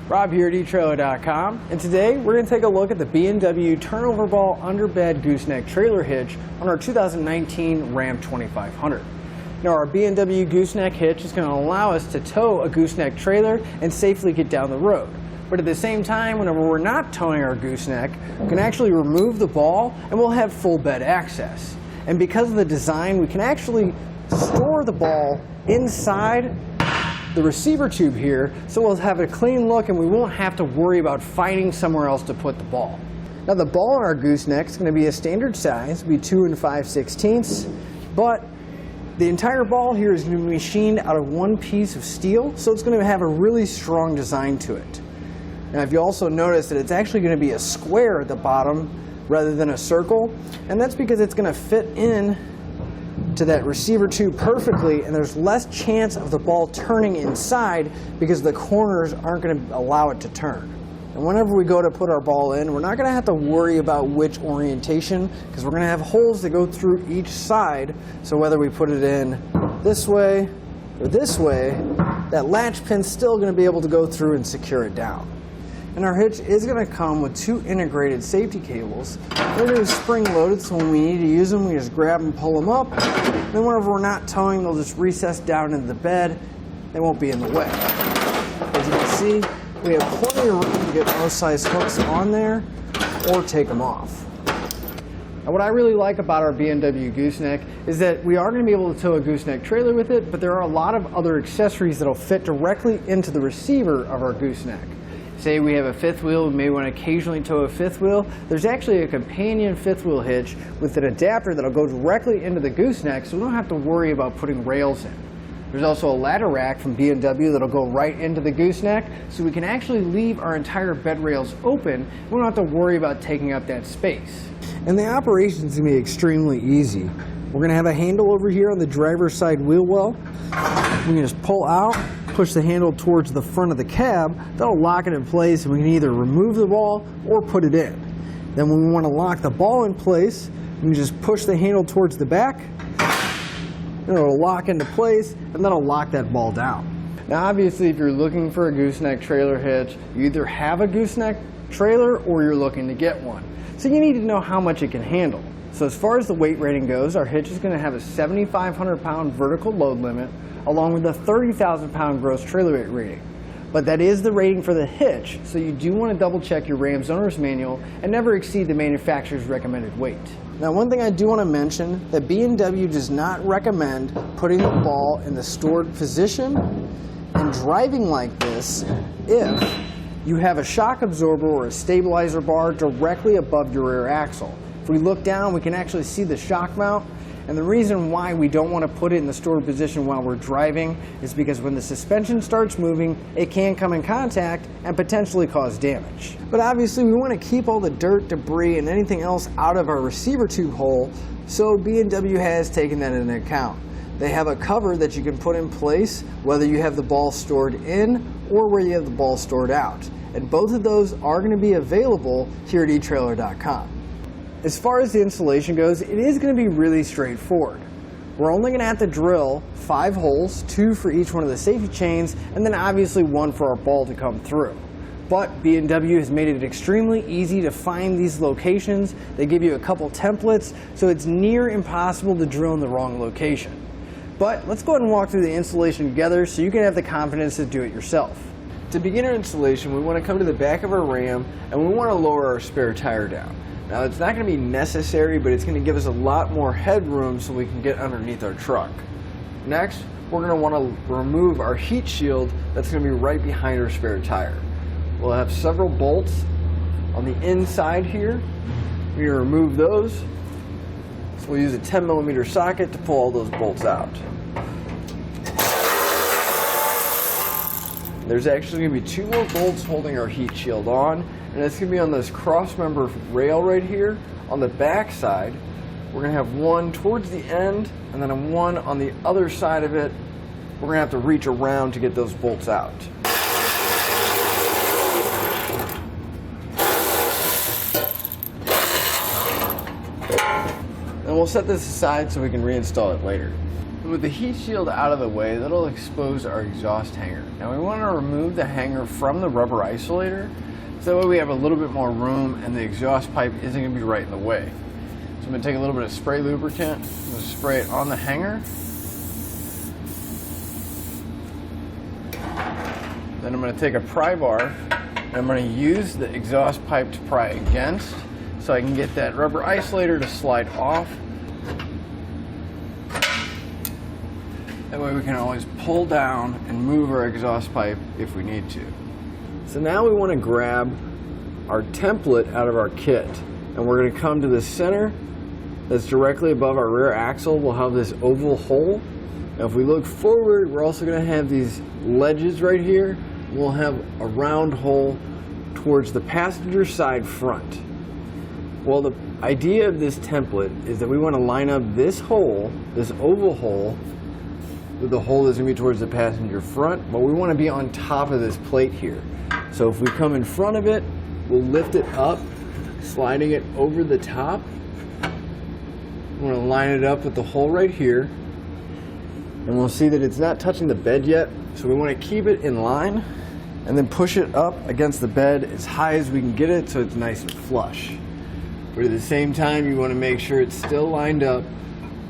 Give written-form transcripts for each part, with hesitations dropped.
Rob here at eTrailer.com, and today we're going to take a look at the B&W Turnoverball Underbed Gooseneck Trailer Hitch on our 2019 Ram 2500. Now, our B&W Gooseneck Hitch is going to allow us to tow a gooseneck trailer and safely get down the road. But at the same time, whenever we're not towing our gooseneck, we can actually remove the ball and we'll have full bed access. And because of the design, we can actually store the ball inside the receiver tube here, so we'll have a clean look and we won't have to worry about finding somewhere else to put the ball. Now, the ball in our gooseneck is going to be a standard size, it'll be 2 5/16, but the entire ball here is going to be machined out of one piece of steel, so it's going to have a really strong design to it. Now, if you also notice that it's actually going to be a square at the bottom rather than a circle, and that's because it's going to fit in to that receiver tube perfectly, and there's less chance of the ball turning inside because the corners aren't going to allow it to turn. And whenever we go to put our ball in, we're not going to have to worry about which orientation, because we're going to have holes that go through each side, so whether we put it in this way or this way, that latch pin's still going to be able to go through and secure it down. And our hitch is going to come with 2 integrated safety cables. They're going to be spring-loaded, so when we need to use them, we just grab and pull them up. Then whenever we're not towing, they'll just recess down into the bed. They won't be in the way. As you can see, we have plenty of room to get most size hooks on there or take them off. Now, what I really like about our B&W Gooseneck is that we are going to be able to tow a gooseneck trailer with it, but there are a lot of other accessories that will fit directly into the receiver of our gooseneck. Say we have a 5th wheel, we may want to occasionally tow a 5th wheel. There's actually a companion 5th wheel hitch with an adapter that'll go directly into the gooseneck, so we don't have to worry about putting rails in. There's also a ladder rack from B&W that'll go right into the gooseneck, so we can actually leave our entire bed rails open. We don't have to worry about taking up that space. And the operation is going to be extremely easy. We're going to have a handle over here on the driver's side wheel well. We can just pull out, push the handle towards the front of the cab. That'll lock it in place, and we can either remove the ball or put it in. Then when we want to lock the ball in place, we can just push the handle towards the back, and it'll lock into place, and that'll lock that ball down. Now, obviously, if you're looking for a gooseneck trailer hitch, you either have a gooseneck trailer or you're looking to get one. So you need to know how much it can handle. So as far as the weight rating goes, our hitch is going to have a 7,500 pound vertical load limit, along with a 30,000 pound gross trailer weight rating. But that is the rating for the hitch, so you do want to double check your Ram's owner's manual and never exceed the manufacturer's recommended weight. Now, one thing I do want to mention, that B&W does not recommend putting the ball in the stored position and driving like this if you have a shock absorber or a stabilizer bar directly above your rear axle. If we look down, we can actually see the shock mount. And the reason why we don't want to put it in the stored position while we're driving is because when the suspension starts moving, it can come in contact and potentially cause damage. But obviously, we want to keep all the dirt, debris, and anything else out of our receiver tube hole, so B&W has taken that into account. They have a cover that you can put in place whether you have the ball stored in or where you have the ball stored out. And both of those are going to be available here at eTrailer.com. As far as the installation goes, it is going to be really straightforward. We're only going to have to drill 5 holes, 2 for each one of the safety chains, and then obviously 1 for our ball to come through. But B&W has made it extremely easy to find these locations. They give you a couple templates, so it's near impossible to drill in the wrong location. But let's go ahead and walk through the installation together so you can have the confidence to do it yourself. To begin our installation, we want to come to the back of our Ram and we want to lower our spare tire down. Now, it's not going to be necessary, but it's going to give us a lot more headroom so we can get underneath our truck. Next, we're going to want to remove our heat shield that's going to be right behind our spare tire. We'll have several bolts on the inside here. We're going to remove those. So we'll use a 10mm socket to pull all those bolts out. There's actually going to be 2 more bolts holding our heat shield on, and it's going to be on this cross-member rail right here. On the back side, we're going to have 1 towards the end, and then 1 on the other side of it. We're going to have to reach around to get those bolts out. And we'll set this aside so we can reinstall it later. With the heat shield out of the way, that'll expose our exhaust hanger. Now we want to remove the hanger from the rubber isolator, so that way we have a little bit more room and the exhaust pipe isn't going to be right in the way. So I'm going to take a little bit of spray lubricant, I'm going to spray it on the hanger. Then I'm going to take a pry bar and I'm going to use the exhaust pipe to pry against so I can get that rubber isolator to slide off. That way we can always pull down and move our exhaust pipe if we need to. So now we want to grab our template out of our kit, and we're going to come to the center that's directly above our rear axle. We'll have this oval hole. Now if we look forward, we're also going to have these ledges right here. We'll have a round hole towards the passenger side front. Well, the idea of this template is that we want to line up this hole, this oval hole, with the hole that's going to be towards the passenger front, but we want to be on top of this plate here. So if we come in front of it, we'll lift it up, sliding it over the top. We want to line it up with the hole right here, and we'll see that it's not touching the bed yet, so we want to keep it in line and then push it up against the bed as high as we can get it so it's nice and flush. But at the same time, you want to make sure it's still lined up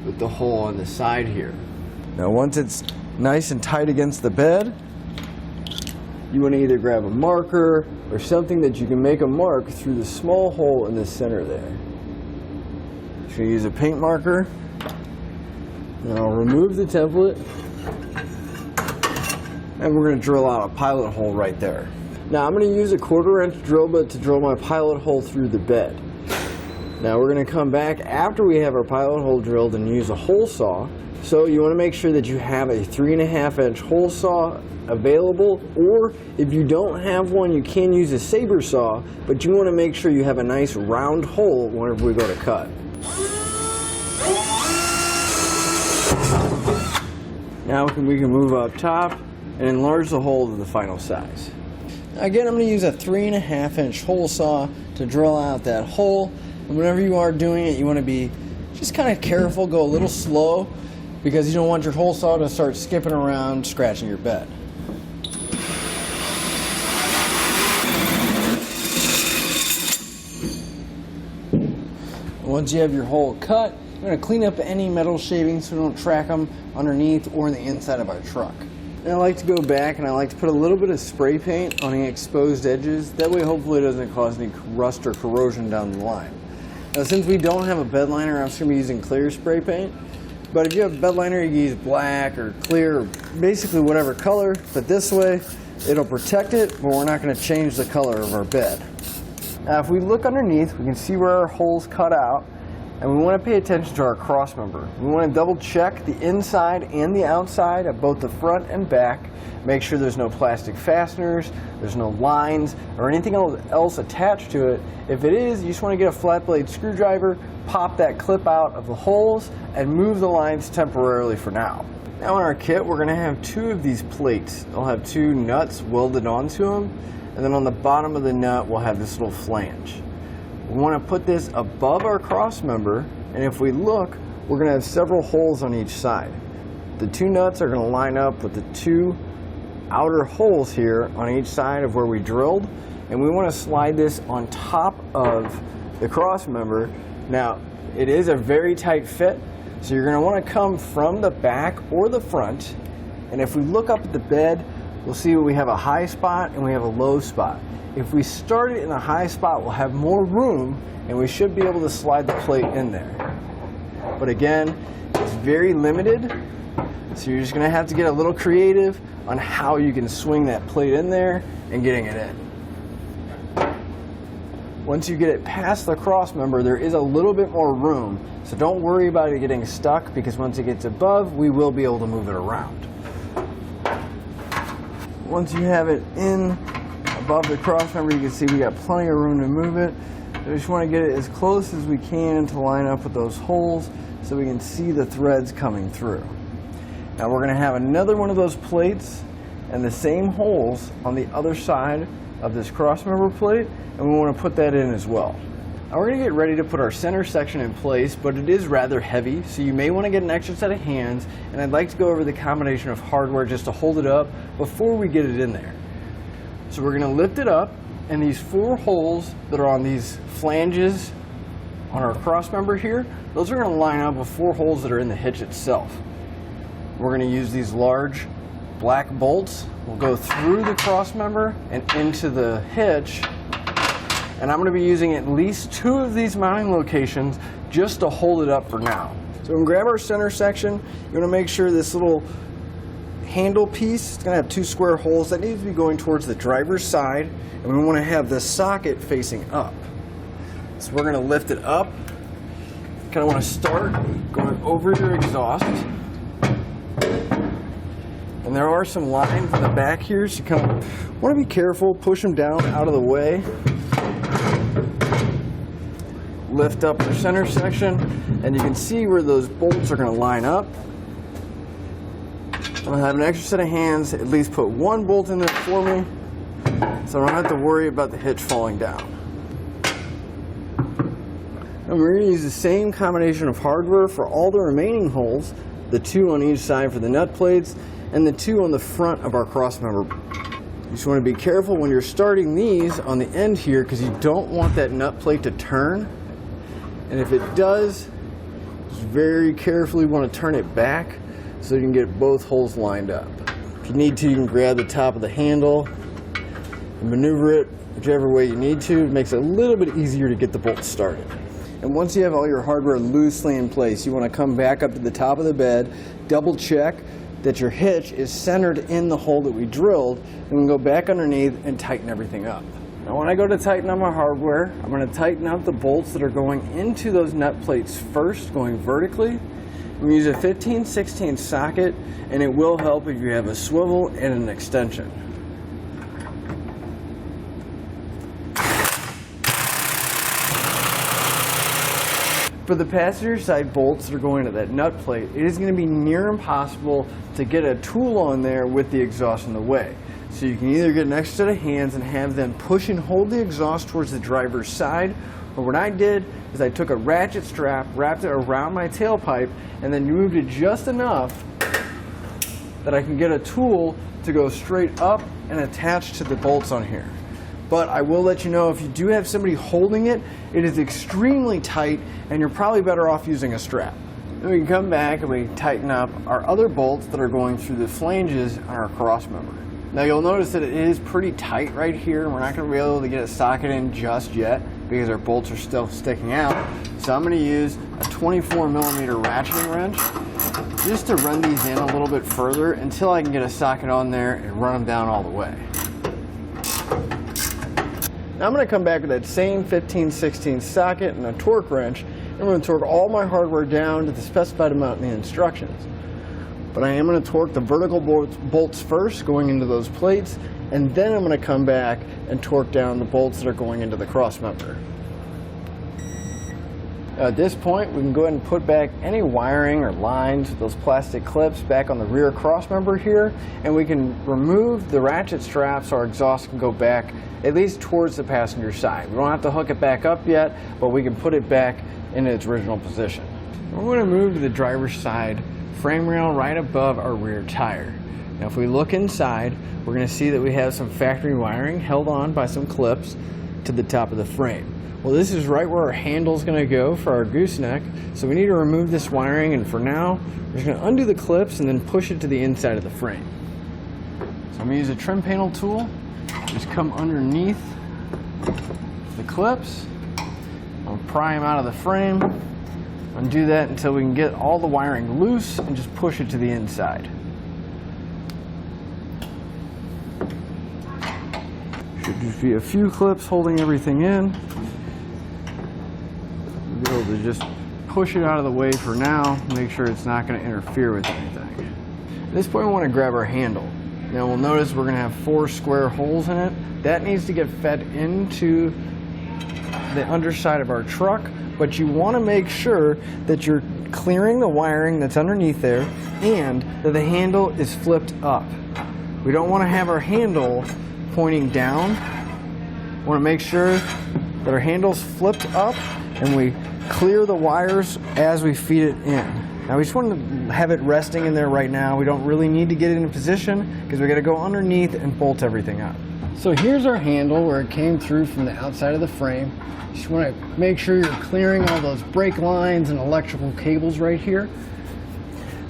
with the hole on the side here. Now once it's nice and tight against the bed, you want to either grab a marker or something that you can make a mark through the small hole in the center there. So you use a paint marker, and I'll remove the template, and we're going to drill out a pilot hole right there. Now I'm going to use a 1/4 inch drill bit to drill my pilot hole through the bed. Now we're going to come back after we have our pilot hole drilled and use a hole saw. So you want to make sure that you have a 3.5 inch hole saw available, or if you don't have one, you can use a saber saw, but you want to make sure you have a nice round hole whenever we go to cut. Now we can move up top and enlarge the hole to the final size. Again, I'm going to use a 3.5 inch hole saw to drill out that hole, and whenever you are doing it, you want to be just kind of careful, go a little slow, because you don't want your hole saw to start skipping around, scratching your bed. Once you have your hole cut, you're going to clean up any metal shavings so we don't track them underneath or in the inside of our truck. And I like to go back and I like to put a little bit of spray paint on the exposed edges. That way hopefully it doesn't cause any rust or corrosion down the line. Now since we don't have a bed liner, I'm just going to be using clear spray paint. But if you have a bed liner, you can use black or clear, or basically whatever color. But this way, it'll protect it, but we're not going to change the color of our bed. Now, if we look underneath, we can see where our hole's cut out, and we want to pay attention to our cross member. We want to double check the inside and the outside of both the front and back. Make sure there's no plastic fasteners, there's no lines, or anything else attached to it. If it is, you just want to get a flat blade screwdriver, pop that clip out of the holes, and move the lines temporarily for now. Now in our kit, we're going to have 2 of these plates. They'll have 2 nuts welded onto them, and then on the bottom of the nut, we'll have this little flange. We want to put this above our cross member, and if we look, we're going to have several holes on each side. The 2 nuts are going to line up with the 2 outer holes here on each side of where we drilled, and we want to slide this on top of the cross member. Now it is a very tight fit, so you're going to want to come from the back or the front, and if we look up at the bed, we'll see we have a high spot and we have a low spot. If we start it in a high spot, we'll have more room and we should be able to slide the plate in there. But again, it's very limited, so you're just going to have to get a little creative on how you can swing that plate in there and getting it in. Once you get it past the cross member, there is a little bit more room, so don't worry about it getting stuck, because once it gets above, we will be able to move it around. Once you have it in above the cross member, you can see we got plenty of room to move it. We just want to get it as close as we can to line up with those holes so we can see the threads coming through. Now we're going to have another one of those plates and the same holes on the other side of this cross member plate, and we want to put that in as well. Now we're going to get ready to put our center section in place, but it is rather heavy, so you may want to get an extra set of hands, and I'd like to go over the combination of hardware just to hold it up before we get it in there. So we're going to lift it up, and these 4 holes that are on these flanges on our cross member here, those are going to line up with 4 holes that are in the hitch itself. We're going to use these large black bolts. We'll go through the cross member and into the hitch, and I'm going to be using at least 2 of these mounting locations just to hold it up for now. So we'll grab our center section. You want to make sure this little handle piece, it's going to have 2 square holes that need to be going towards the driver's side, and we want to have the socket facing up. So we're going to lift it up. Kind of want to start going over your exhaust. And there are some lines in the back here, so you kind of want to be careful, push them down out of the way. Lift up your center section, and you can see where those bolts are going to line up. I'm going to have an extra set of hands, at least put 1 bolt in there for me, so I don't have to worry about the hitch falling down. And we're going to use the same combination of hardware for all the remaining holes, the 2 on each side for the nut plates, and the 2 on the front of our cross member. You just want to be careful when you're starting these on the end here, because you don't want that nut plate to turn. And if it does, just very carefully want to turn it back so you can get both holes lined up. If you need to, you can grab the top of the handle and maneuver it whichever way you need to. It makes it a little bit easier to get the bolts started. And once you have all your hardware loosely in place, you want to come back up to the top of the bed, double check that your hitch is centered in the hole that we drilled, and we can go back underneath and tighten everything up. Now when I go to tighten up my hardware, I'm going to tighten up the bolts that are going into those nut plates first, going vertically. I'm going to use a 15/16 socket, and it will help if you have a swivel and an extension. For the passenger side bolts that are going to that nut plate, it is going to be near impossible to get a tool on there with the exhaust in the way. So you can either get an extra set of hands and have them push and hold the exhaust towards the driver's side, or what I did is I took a ratchet strap, wrapped it around my tailpipe, and then moved it just enough that I can get a tool to go straight up and attach to the bolts on here. But I will let you know, if you do have somebody holding it, it is extremely tight, and you're probably better off using a strap. Then we can come back and we tighten up our other bolts that are going through the flanges on our cross member. Now you'll notice that it is pretty tight right here, and we're not going to be able to get a socket in just yet because our bolts are still sticking out. So I'm going to use a 24mm ratcheting wrench just to run these in a little bit further until I can get a socket on there and run them down all the way. Now I'm going to come back with that same 15/16 socket and a torque wrench, and I'm going to torque all my hardware down to the specified amount in the instructions. But I am going to torque the vertical bolts first, going into those plates, and then I'm going to come back and torque down the bolts that are going into the cross member. At this point, we can go ahead and put back any wiring or lines, those plastic clips, back on the rear cross member here, and we can remove the ratchet straps so our exhaust can go back at least towards the passenger side. We don't have to hook it back up yet, but we can put it back in its original position. We're going to move to the driver's side frame rail right above our rear tire. Now if we look inside, we're going to see that we have some factory wiring held on by some clips to the top of the frame. Well, this is right where our handle is going to go for our gooseneck, so we need to remove this wiring, and for now we're just going to undo the clips and then push it to the inside of the frame. So I'm going to use a trim panel tool, just come underneath the clips, I'll pry them out of the frame, undo that until we can get all the wiring loose and just push it to the inside. Should just be a few clips holding everything in. We'll be able to just push it out of the way for now, make sure it's not going to interfere with anything. At this point we want to grab our handle. Now we'll notice we're going to have 4 square holes in it. That needs to get fed into the underside of our truck, but you want to make sure that you're clearing the wiring that's underneath there and that the handle is flipped up. We don't want to have our handle pointing down. We want to make sure that our handle's flipped up and we clear the wires as we feed it in. Now we just want to have it resting in there right now. We don't really need to get it in position because we got to go underneath and bolt everything up. So here's our handle where it came through from the outside of the frame. You just want to make sure you're clearing all those brake lines and electrical cables right here.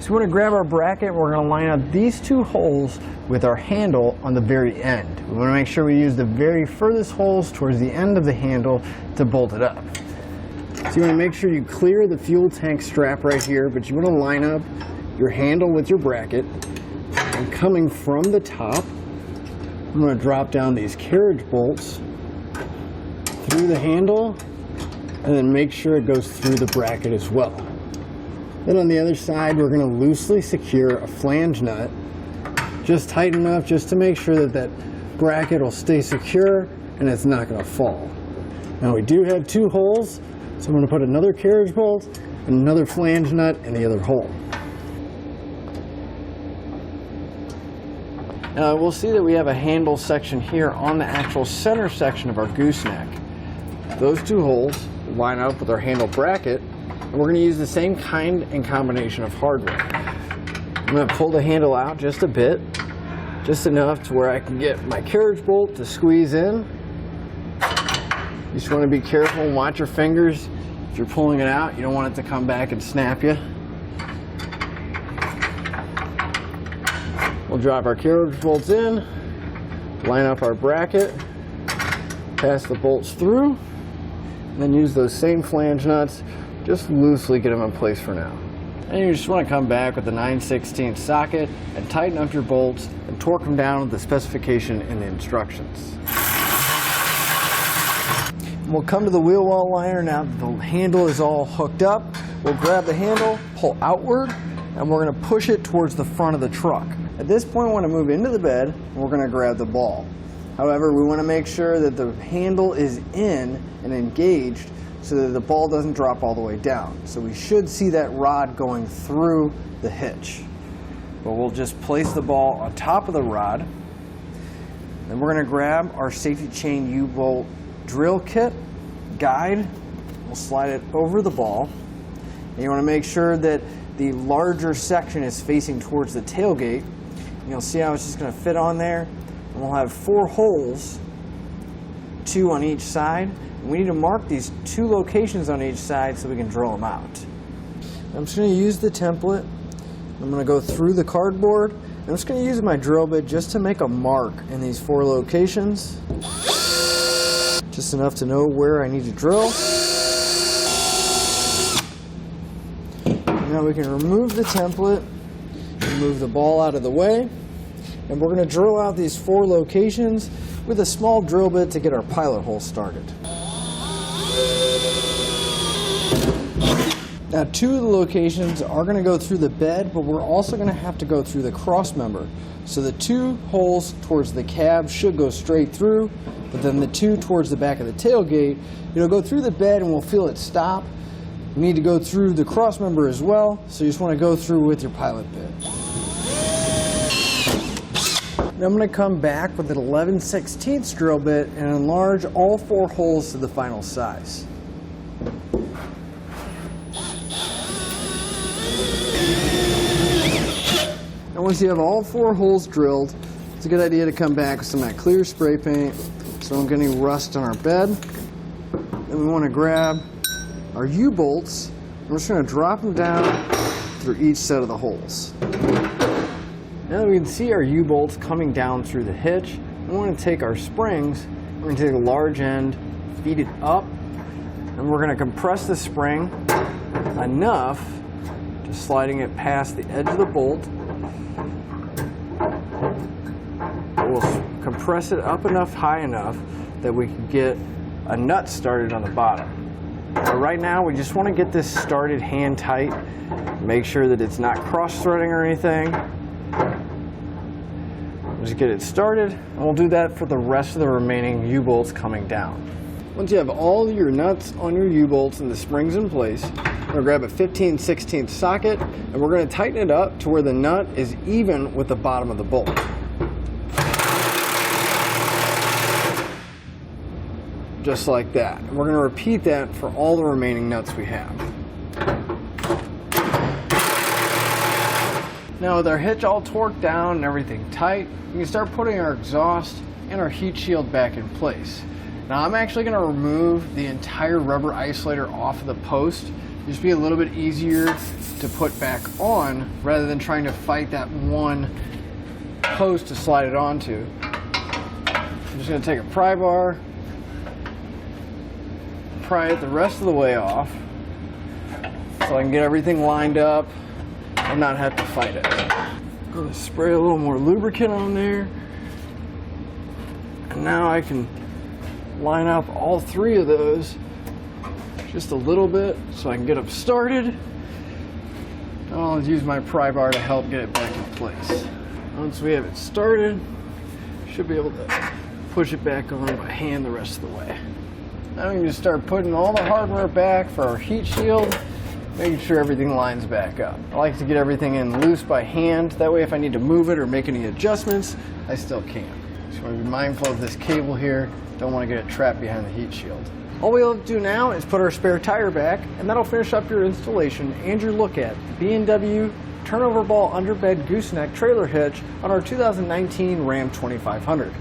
So we want to grab our bracket and we're going to line up these two holes with our handle on the very end. We want to make sure we use the very furthest holes towards the end of the handle to bolt it up. So you want to make sure you clear the fuel tank strap right here, but you want to line up your handle with your bracket. And coming from the top, I'm going to drop down these carriage bolts through the handle and then make sure it goes through the bracket as well. Then on the other side, we're going to loosely secure a flange nut, just tight enough just to make sure that that bracket will stay secure and it's not going to fall. Now we do have two holes, so I'm going to put another carriage bolt and another flange nut in the other hole. Now we'll see that we have a handle section here on the actual center section of our gooseneck. Those two holes line up with our handle bracket, and we're going to use the same kind and combination of hardware. I'm going to pull the handle out just a bit, just enough to where I can get my carriage bolt to squeeze in. You just want to be careful and watch your fingers. If you're pulling it out, you don't want it to come back and snap you. We'll drop our carriage bolts in, line up our bracket, pass the bolts through, and then use those same flange nuts, just loosely get them in place for now. And you just want to come back with the 9/16 socket and tighten up your bolts and torque them down with the specification in the instructions. We'll come to the wheel well liner now that the handle is all hooked up. We'll grab the handle, pull outward, and we're going to push it towards the front of the truck. At this point, we want to move into the bed, and we're going to grab the ball. However, we want to make sure that the handle is in and engaged so that the ball doesn't drop all the way down. So we should see that rod going through the hitch. But we'll just place the ball on top of the rod. Then we're going to grab our safety chain U-bolt drill kit, guide. We'll slide it over the ball. And you want to make sure that the larger section is facing towards the tailgate. And you'll see how it's just going to fit on there. And we'll have 4 holes, 2 on each side. And we need to mark these 2 locations on each side so we can drill them out. I'm just going to use the template. I'm going to go through the cardboard. I'm just going to use my drill bit just to make a mark in these 4 locations. Just enough to know where I need to drill. Now we can remove the template, move the ball out of the way, and we're going to drill out these 4 locations with a small drill bit to get our pilot hole started. Now 2 of the locations are going to go through the bed, but we're also going to have to go through the cross member. So the 2 holes towards the cab should go straight through, but then the 2 towards the back of the tailgate, it'll go through the bed and we'll feel it stop. You need to go through the cross member as well, so you just want to go through with your pilot bit. Now I'm going to come back with an 11/16 drill bit and enlarge all 4 holes to the final size. And once you have all 4 holes drilled, it's a good idea to come back with some of that clear spray paint so we don't get any rust on our bed. Then we want to grab our U-bolts, and we're just going to drop them down through each set of the holes. Now that we can see our U-bolts coming down through the hitch, we want to take our springs, we're going to take a large end, feed it up, and we're going to compress the spring enough, just sliding it past the edge of the bolt. We'll compress it up enough, high enough, that we can get a nut started on the bottom. But right now, we just want to get this started hand tight. Make sure that it's not cross-threading or anything. Just get it started, and we'll do that for the rest of the remaining U-bolts coming down. Once you have all your nuts on your U-bolts and the springs in place, we're going to grab a 15/16 socket, and we're going to tighten it up to where the nut is even with the bottom of the bolt. just like that. And we're going to repeat that for all the remaining nuts we have. Now with our hitch all torqued down and everything tight, we can start putting our exhaust and our heat shield back in place. Now I'm actually going to remove the entire rubber isolator off of the post. Just be a little bit easier to put back on rather than trying to fight that one post to slide it onto. I'm just going to take a pry bar, pry it the rest of the way off so I can get everything lined up and not have to fight it. I'm going to spray a little more lubricant on there, and now I can line up all three of those just a little bit so I can get them started. I'll use my pry bar to help get it back in place. Once we have it started, should be able to push it back on by hand the rest of the way. Now we can just start putting all the hardware back for our heat shield, making sure everything lines back up. I like to get everything in loose by hand, that way if I need to move it or make any adjustments, I still can. Just want to be mindful of this cable here, don't want to get it trapped behind the heat shield. All we have to do now is put our spare tire back, and that'll finish up your installation and your look at the B&W Turnoverball Underbed Gooseneck Trailer Hitch on our 2019 Ram 2500.